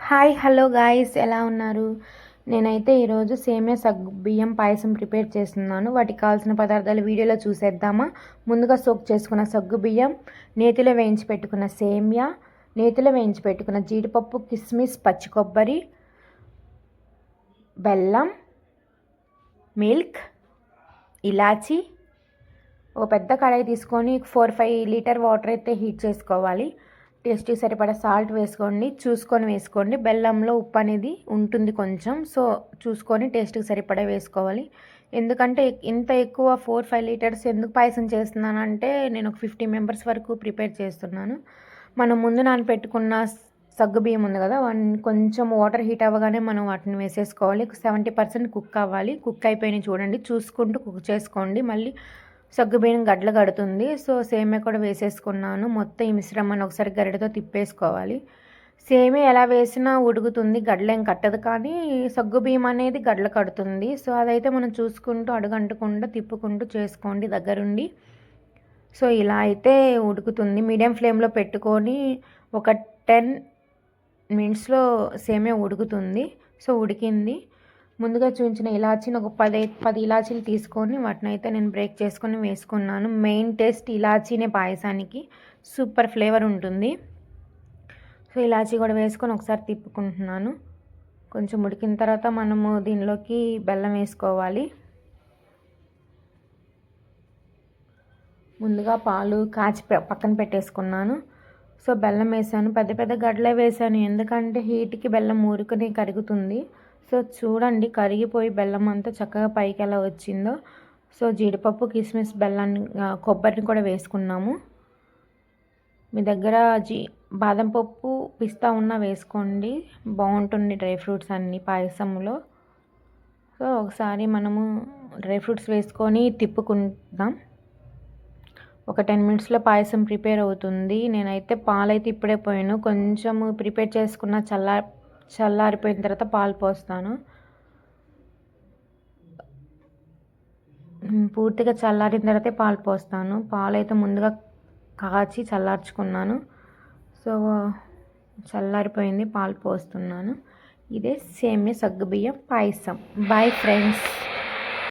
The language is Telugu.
హాయ్ హలో గాయ్స్, ఎలా ఉన్నారు? నేనైతే ఈరోజు సేమియా సగ్గుబియ్యం పాయసం ప్రిపేర్ చేస్తున్నాను. వాటికి కావాల్సిన పదార్థాలు వీడియోలో చూసేద్దామా? ముందుగా సోక్ చేసుకున్న సగ్గుబియ్యం, నేతిలో వేయించి పెట్టుకున్న సేమియా, నేతిలో వేయించి పెట్టుకున్న జీడిపప్పు, కిస్మిస్, పచ్చి కొబ్బరి, బెల్లం, మిల్క్, ఇలాచి. ఒక పెద్ద కడాయి తీసుకొని 4-5 లీటర్ వాటర్ అయితే హీట్ చేసుకోవాలి. టేస్ట్కి సరిపడా సాల్ట్ వేసుకోండి, చూసుకొని వేసుకోండి. బెల్లంలో ఉప్పు అనేది ఉంటుంది కొంచెం, సో చూసుకొని టేస్ట్కి సరిపడా వేసుకోవాలి. ఎందుకంటే ఇంత ఎక్కువ 4-5 లీటర్స్ ఎందుకు పాయసం చేస్తున్నానంటే నేను ఒక 50 మెంబర్స్ వరకు ప్రిపేర్ చేస్తున్నాను. మనం ముందు నానపెట్టుకున్న సగ్గుబియ్యం ఉంది కదా, కొంచెం వాటర్ హీట్ అవ్వగానే మనం వాటిని వేసేసుకోవాలి. 70% కుక్ అవ్వాలి. కుక్ అయిపోయినాయి చూడండి, చూసుకుంటూ కుక్ చేసుకోండి. మళ్ళీ సగ్గుబియ్యం గడ్డలు కడుతుంది. సో సేమియా కూడా వేసేసుకున్నాను. మొత్తం ఈ మిశ్రమాన్ని ఒకసారి గరిటతో తిప్పేసుకోవాలి. సేమియా ఎలా వేసినా ఉడుకుతుంది, గడ్డలేం కట్టదు, కానీ సగ్గుబియ్యం అనేది గడ్డలు కడుతుంది. సో అదైతే మనం చూసుకుంటూ అడుగంటకుండా తిప్పుకుంటూ చేసుకోండి దగ్గరుండి. సో ఇలా అయితే ఉడుకుతుంది. మీడియం ఫ్లేమ్లో పెట్టుకొని ఒక 10 మినిట్స్లో సేమియా ఉడుకుతుంది. సో ఉడికింది. ముందుగా చూపించిన ఇలాచీని ఒక 10 ఇలాచీలు తీసుకొని వాటిని అయితే నేను బ్రేక్ చేసుకొని వేసుకున్నాను. మెయిన్ టేస్ట్ ఇలాచీనే పాయసానికి, సూపర్ ఫ్లేవర్ ఉంటుంది. సో ఇలాచీ కూడా వేసుకొని ఒకసారి తిప్పుకుంటున్నాను. కొంచెం ఉడికిన తర్వాత మనము దీనిలోకి బెల్లం వేసుకోవాలి. ముందుగా పాలు కాచి పక్కన పెట్టేసుకున్నాను. సో బెల్లం వేసాను, పెద్ద పెద్ద గడ్డలే వేసాను, ఎందుకంటే హీట్కి బెల్లం ఊరుకుని కరుగుతుంది. సో చూడండి, కరిగిపోయి బెల్లం అంతా చక్కగా పైకి ఎలా వచ్చిందో. సో జీడిపప్పు, కిస్మిస్, బెల్లాన్ని, కొబ్బరిని కూడా వేసుకున్నాము. మీ దగ్గర బాదం పప్పు, పిస్తా ఉన్నా వేసుకోండి, బాగుంటుంది డ్రై ఫ్రూట్స్ అన్నీ పాయసంలో. సో ఒకసారి మనము డ్రై ఫ్రూట్స్ వేసుకొని తిప్పుకుందాం. ఒక 10 మినిట్స్లో పాయసం ప్రిపేర్ అవుతుంది. నేనైతే పాలైతే ఇప్పుడే పోయాను, కొంచెం ప్రిపేర్ చేసుకున్న చల్లారిపోయిన తర్వాత పాలు పోస్తాను. పూర్తిగా చల్లారిన తర్వాతే పాలు పోస్తాను. పాలు అయితే ముందుగా కాచి చల్లార్చుకున్నాను. సో చల్లారిపోయింది, పాలు పోస్తున్నాను. ఇదే సేమియా సగ్గుబియ్యం పాయసం. Bye friends.